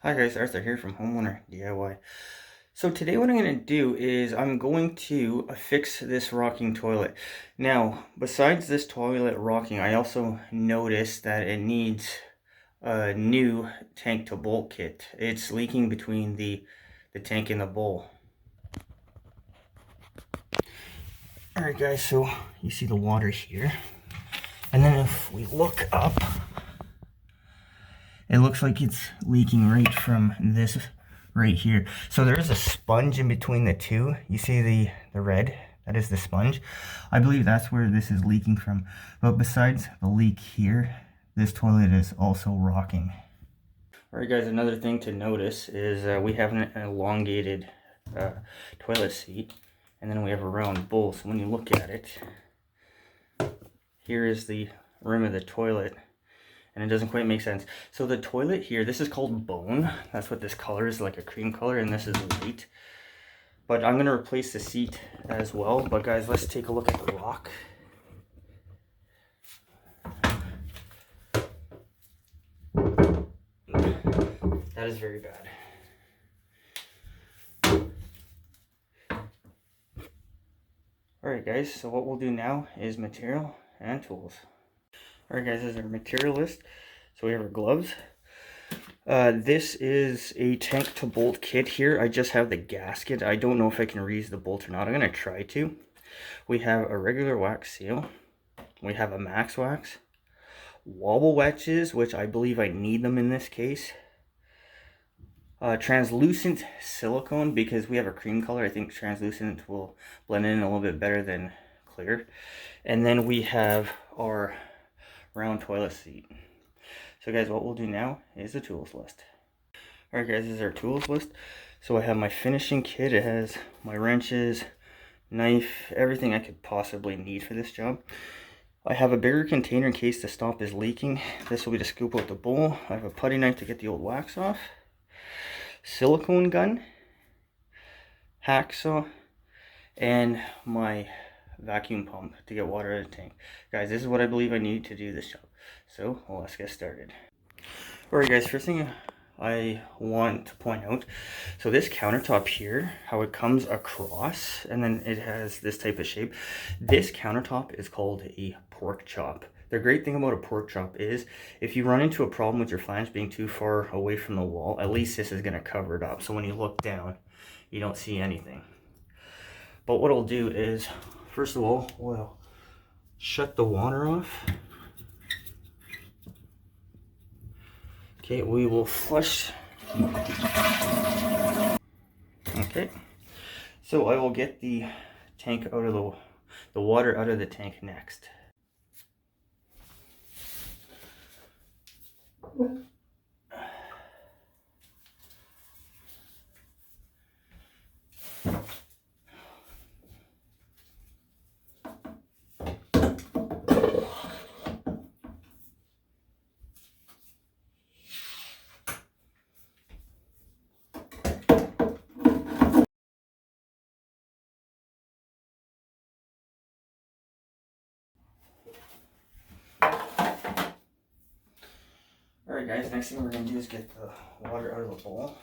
Hi guys, Arthur here from Homeowner DIY. So today what I'm going to do is I'm going to fix this rocking toilet. Now, besides this toilet rocking, I also noticed that it needs a new tank to bolt kit. It's leaking between the tank and the bowl. Alright guys, so you see the water here. And then if we look up, it looks like it's leaking right from this right here. So there is a sponge in between the two. You see the red? That is the sponge. I believe that's where this is leaking from. But besides the leak here, this toilet is also rocking. Alright guys, another thing to notice is we have an elongated toilet seat. And then we have a round bowl. So when you look at it, here is the rim of the toilet. And it doesn't quite make sense. So the toilet here, this is called bone. That's what this color is, like a cream color, and this is white. But I'm gonna replace the seat as well. But guys, let's take a look at the rock. That is very bad. Alright guys, so what we'll do now is material and tools. Alright guys, this is our material list. So we have our gloves. This is a tank to bolt kit here. I just have the gasket. I don't know if I can reuse the bolt or not. I'm going to try to. We have a regular wax seal. We have a max wax. Wobble wedges, which I believe I need them in this case. Translucent silicone, because we have a cream color. I think translucent will blend in a little bit better than clear. And then we have our round toilet seat. So guys, what we'll do now is the tools list. Alright guys, this is our tools list. So I have my finishing kit. It has my wrenches, knife, everything I could possibly need for this job. I have a bigger container in case the stop is leaking. This will be to scoop out the bowl. I have a putty knife to get the old wax off. Silicone gun, hacksaw, and my vacuum pump to get water out of the tank. Guys, this is what I believe I need to do this job. So let's get started. Alright guys, first thing I want to point out, so this countertop here, how it comes across and then it has this type of shape. This countertop is called a pork chop. The great thing about a pork chop is if you run into a problem with your flange being too far away from the wall, at least this is going to cover it up. So when you look down, you don't see anything. But what I'll do is, first of all, we'll shut the water off. Okay, we will flush. Okay, so I will get the tank out of the water out of the tank next. Alright guys, next thing we're going to do is get the water out of the bowl.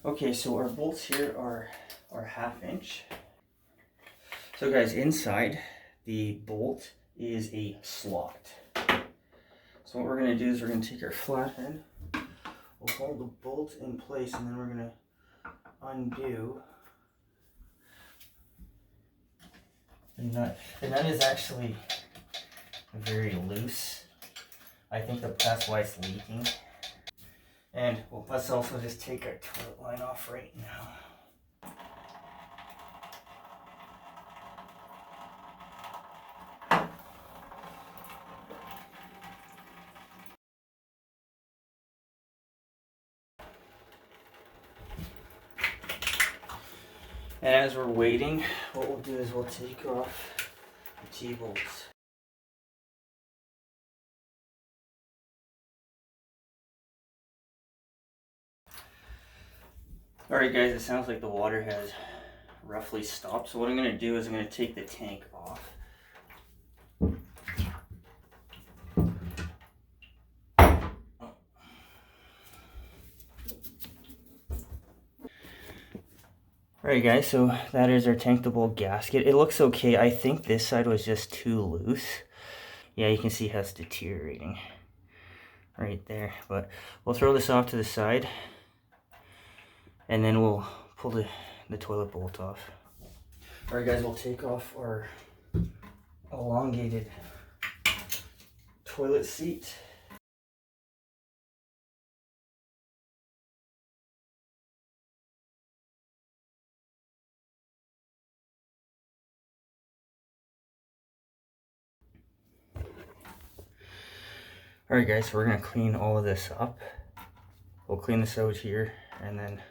Okay, so our bolts here are 1/2 inch. So guys, inside the bolt is a slot. So what we're going to do is we're going to take our flathead, we'll hold the bolt in place, and then we're going to undo the nut. The nut is actually very loose. I think that's why it's leaking. And well, let's also just take our toilet line off right now. And as we're waiting, what we'll do is we'll take off the T-bolts. Alright guys, it sounds like the water has roughly stopped. So what I'm going to do is I'm going to take the tank off. Alright guys, so that is our tankable gasket. It looks okay. I think this side was just too loose. Yeah, you can see how it's deteriorating right there. But we'll throw this off to the side and then we'll pull the toilet bolt off. Alright guys, we'll take off our elongated toilet seat. Alright guys, so we're going to clean all of this up. We'll clean this out here and then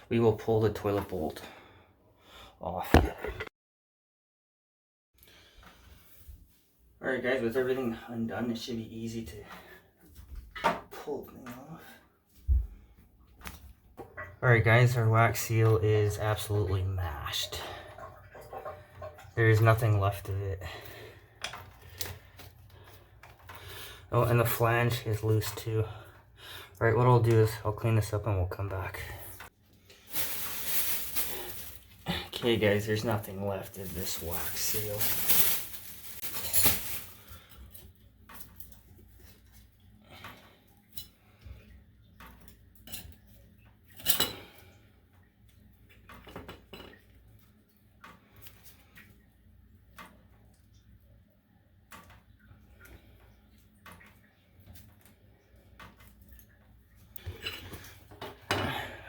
we will pull the toilet bolt off. Alright guys, with everything undone, it should be easy to pull the thing off. Alright guys, our wax seal is absolutely mashed. There's nothing left of it. Oh, and the flange is loose too. Alright, what I'll do is I'll clean this up and we'll come back. Okay guys, there's nothing left of this wax seal.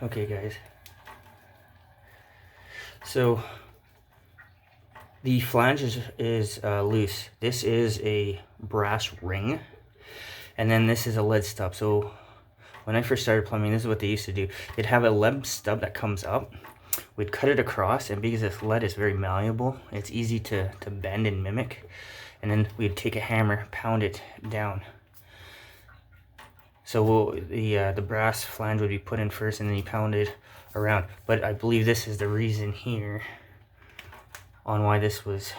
Okay guys, so the flange is loose. This is a brass ring, and then this is a lead stub. So when I first started plumbing, this is what they used to do. They'd have a lead stub that comes up. We'd cut it across, and because this lead is very malleable, it's easy to bend and mimic. And then we'd take a hammer, pound it down. So the brass flange would be put in first, and then you pound it around. But I believe this is the reason here on why this was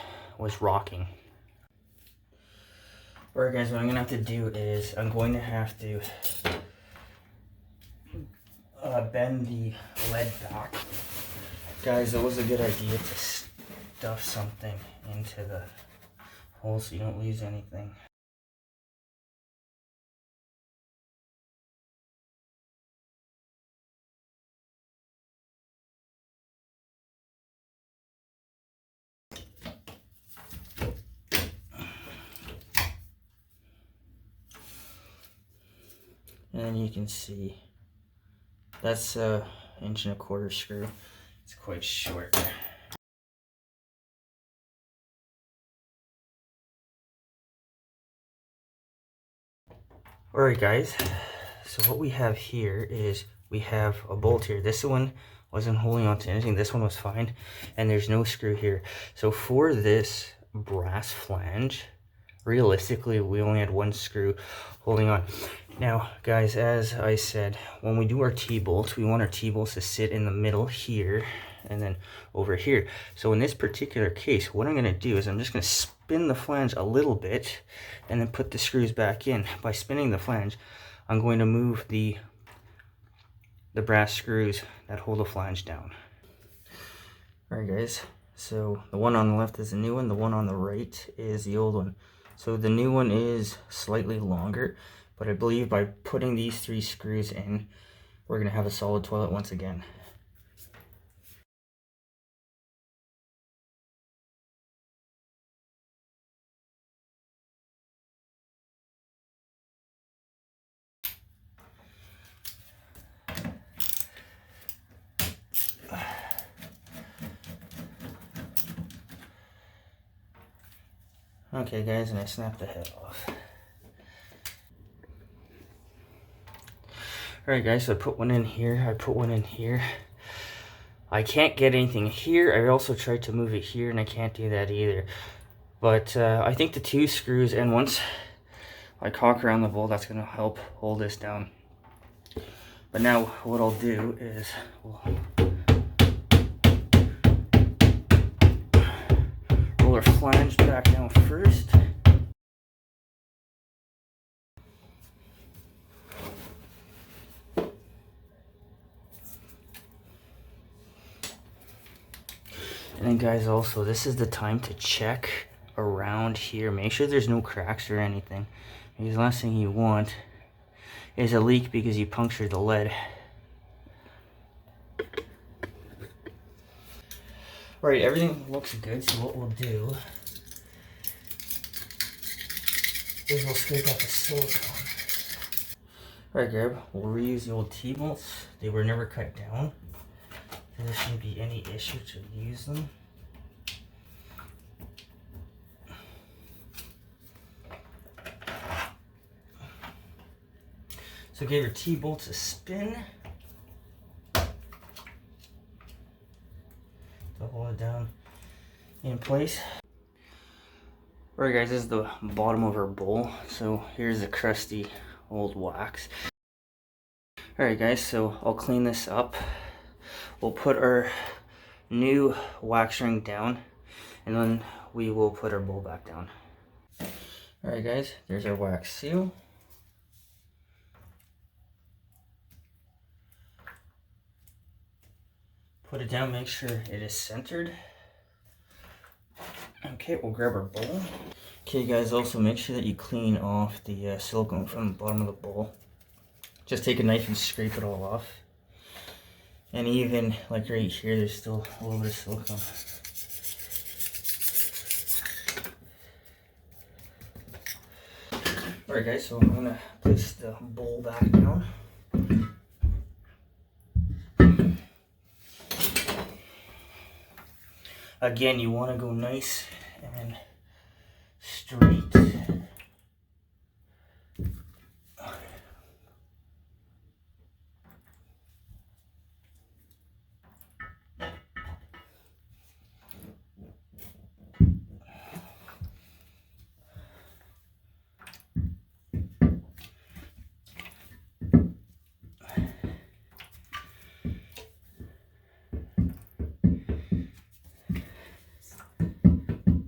rocking. Alright guys, what I'm going to have to do is I'm going to have to bend the lead back. Guys, it was a good idea to stuff something into the hole so you don't lose anything. And you can see that's an 1.25 inch screw. It's quite short. Alright guys, so what we have here is we have a bolt here. This one wasn't holding on to anything. This one was fine, and there's no screw here. So for this brass flange, realistically, we only had one screw holding on. Now, guys, as I said, when we do our T-bolts, we want our T-bolts to sit in the middle here and then over here. So in this particular case, what I'm going to do is I'm just going to spin the flange a little bit and then put the screws back in. By spinning the flange, I'm going to move the brass screws that hold the flange down. Alright guys, so the one on the left is the new one, the one on the right is the old one. So the new one is slightly longer, but I believe by putting these 3 screws in, we're going to have a solid toilet once again. Okay guys, and I snapped the head off. Alright guys, so I put one in here, I put one in here. I can't get anything here. I also tried to move it here and I can't do that either. But I think the 2 screws, and once I caulk around the bolt, that's going to help hold this down. But now what I'll do is we'll pull our flange back down first. And then guys, also this is the time to check around here. Make sure there's no cracks or anything, because the last thing you want is a leak because you punctured the lead. Alright, everything looks good, so what we'll do is we'll scrape out the silicone. Alright, Gab, we'll reuse the old T-bolts. They were never cut down, so there shouldn't be any issue to use them. So give your T-bolts a spin to hold it down in place. Alright guys, this is the bottom of our bowl. So here's the crusty old wax. Alright guys, so I'll clean this up. We'll put our new wax ring down, and then we will put our bowl back down. Alright guys, there's our wax seal. Put it down, make sure it is centered. Okay, we'll grab our bowl. Okay guys, also make sure that you clean off the silicone from the bottom of the bowl. Just take a knife and scrape it all off. And even like right here, there's still a little bit of silicone. Alright guys, so I'm gonna place the bowl back down. Again, you want to go nice and straight.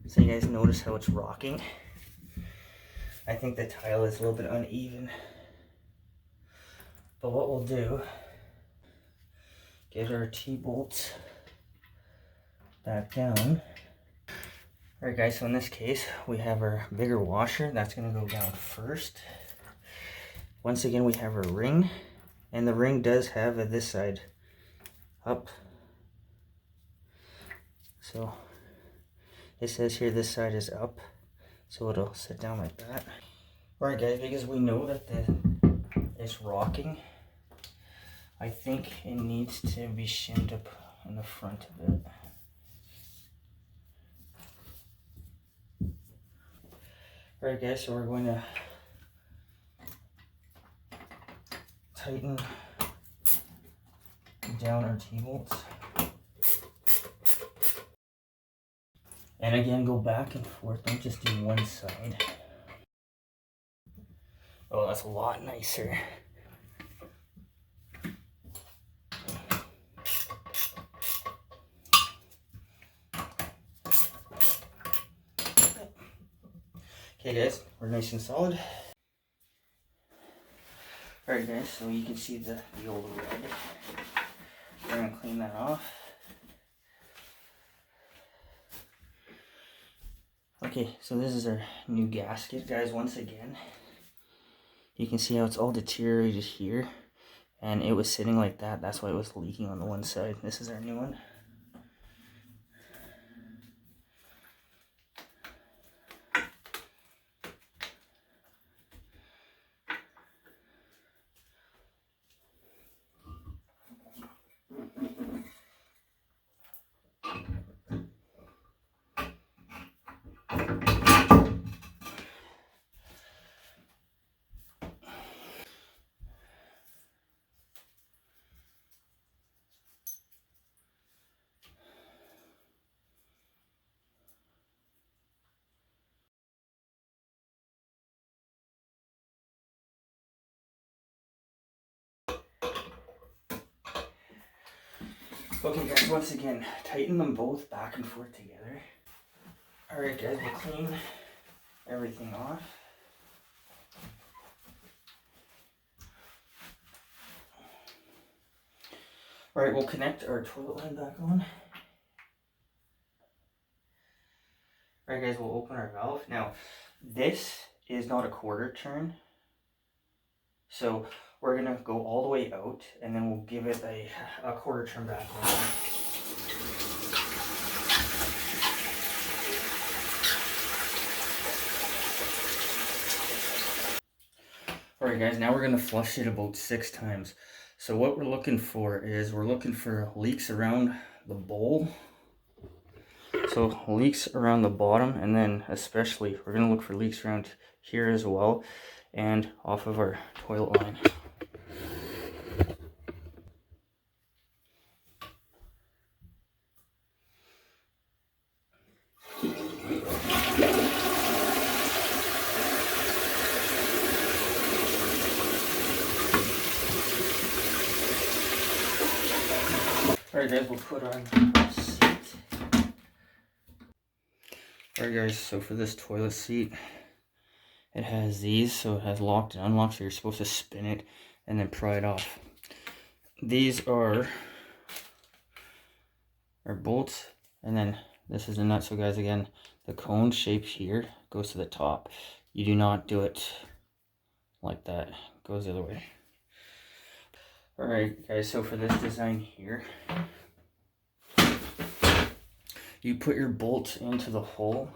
So you guys notice how it's rocking? I think the tile is a little bit uneven. But what we'll do, get our T-bolts back down. Alright guys, so in this case, we have our bigger washer. That's going to go down first. Once again, we have our ring. And the ring does have this side up. So it says here this side is up, so it'll sit down like that. Alright guys, because we know that it's rocking, I think it needs to be shimmed up in the front of it. Alright guys, so we're going to tighten down our T-bolts. And again, go back and forth, don't just do one side. Oh, that's a lot nicer. Okay guys, we're nice and solid. Alright guys, so you can see the old red. We're going to clean that off. Okay, so this is our new gasket, guys. Once again, you can see how it's all deteriorated here, and it was sitting like that. That's why it was leaking on the one side. This is our new one. Okay guys, once again, tighten them both back and forth together. Alright guys, we'll clean everything off. Alright, we'll connect our toilet line back on. Alright guys, we'll open our valve. Now, this is not a quarter turn. So we're gonna go all the way out and then we'll give it a quarter turn back on. Alright guys, now we're going to flush it about 6 times. So what we're looking for is we're looking for leaks around the bowl. So leaks around the bottom, and then especially we're going to look for leaks around here as well and off of our toilet line. Alright guys, we'll put on our seat. Alright guys, so for this toilet seat, it has these, so it has locked and unlocked, so you're supposed to spin it and then pry it off. These are bolts, and then this is the nut. So guys, again, the cone shape here goes to the top. You do not do it like that. It goes the other way. Alright guys, so for this design here, you put your bolt into the hole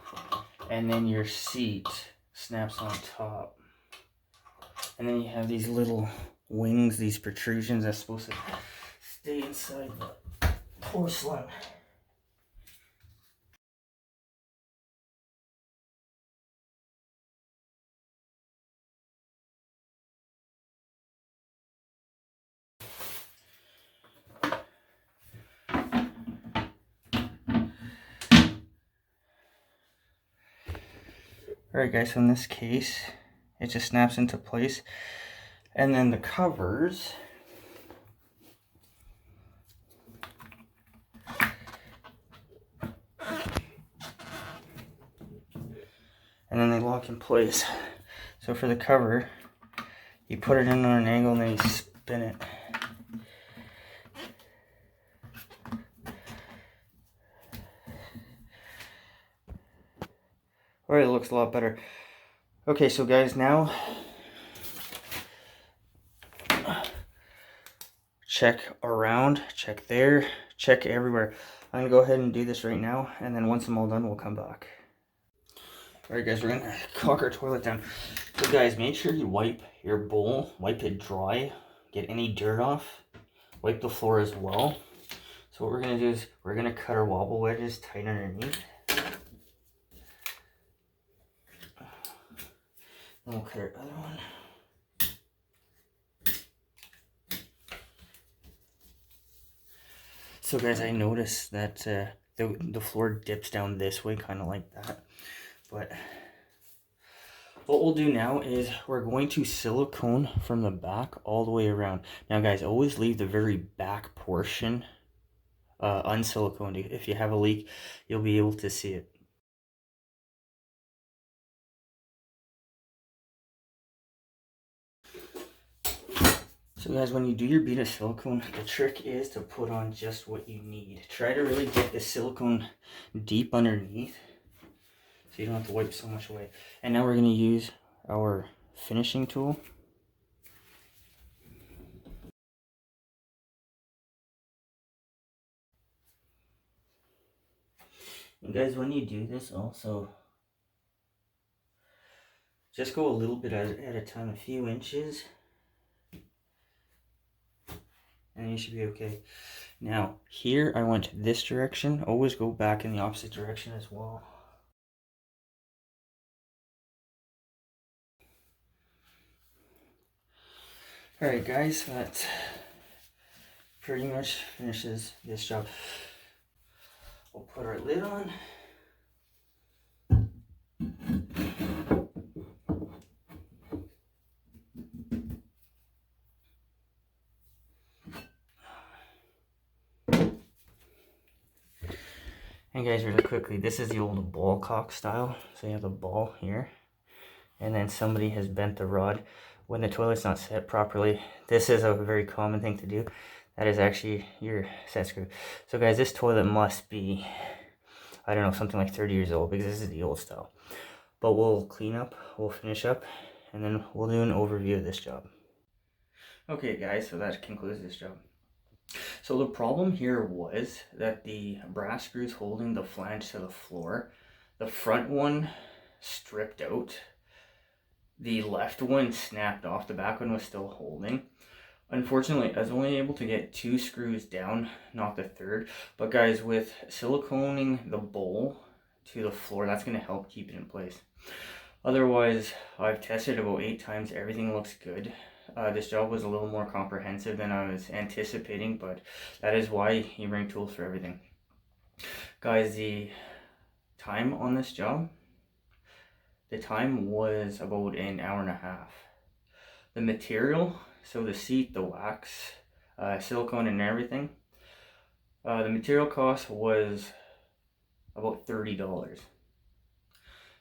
and then your seat snaps on top. And then you have these little wings, these protrusions that's supposed to stay inside the porcelain. Alright guys, so in this case, it just snaps into place. And then the covers, and then they lock in place. So for the cover, you put it in on an angle and then you spin it. Alright, it looks a lot better. Okay, so guys, now check around, check there, check everywhere. I'm gonna go ahead and do this right now, and then once I'm all done, we'll come back. Alright guys, we're gonna caulk our toilet down. So guys, make sure you wipe your bowl, wipe it dry, get any dirt off, wipe the floor as well. So what we're gonna do is we're gonna cut our wobble wedges tight underneath. Then we'll cut our other one. So guys, I noticed that the floor dips down this way, kind of like that. But what we'll do now is we're going to silicone from the back all the way around. Now guys, always leave the very back portion unsiliconed. If you have a leak, you'll be able to see it. So guys, when you do your bead of silicone, the trick is to put on just what you need. Try to really get the silicone deep underneath so you don't have to wipe so much away. And now we're going to use our finishing tool. And guys, when you do this also, just go a little bit at a time, a few inches, and you should be okay. Now, here I went this direction. Always go back in the opposite direction as well. Alright guys, that pretty much finishes this job. We'll put our lid on. And guys, really quickly, this is the old ball cock style. So you have the ball here, and then somebody has bent the rod when the toilet's not set properly. This is a very common thing to do. That is actually your set screw. So guys, this toilet must be, I don't know, something like 30 years old, because this is the old style. But we'll clean up, we'll finish up, and then we'll do an overview of this job. Okay guys, so that concludes this job. So the problem here was that the brass screws holding the flange to the floor, the front one stripped out, the left one snapped off, the back one was still holding. Unfortunately, I was only able to get 2 screws down, not the third. But guys, with siliconing the bowl to the floor, that's going to help keep it in place. Otherwise, I've tested about 8 times, everything looks good. This job was a little more comprehensive than I was anticipating, but that is why you bring tools for everything. Guys, the time on this job, the time was about an hour and a half. The material, so the seat, the wax, silicone and everything, the material cost was about $30.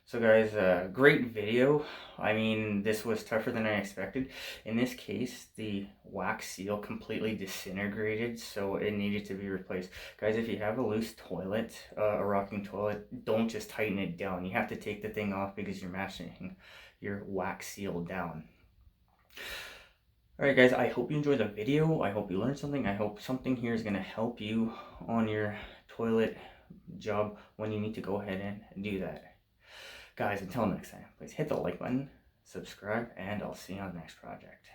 So guys, great video. I mean, this was tougher than I expected. In this case, the wax seal completely disintegrated, so it needed to be replaced. Guys, if you have a loose toilet, a rocking toilet, don't just tighten it down. You have to take the thing off because you're mashing your wax seal down. Alright guys, I hope you enjoyed the video. I hope you learned something. I hope something here is going to help you on your toilet job when you need to go ahead and do that. Guys, until next time, please hit the like button, subscribe, and I'll see you on the next project.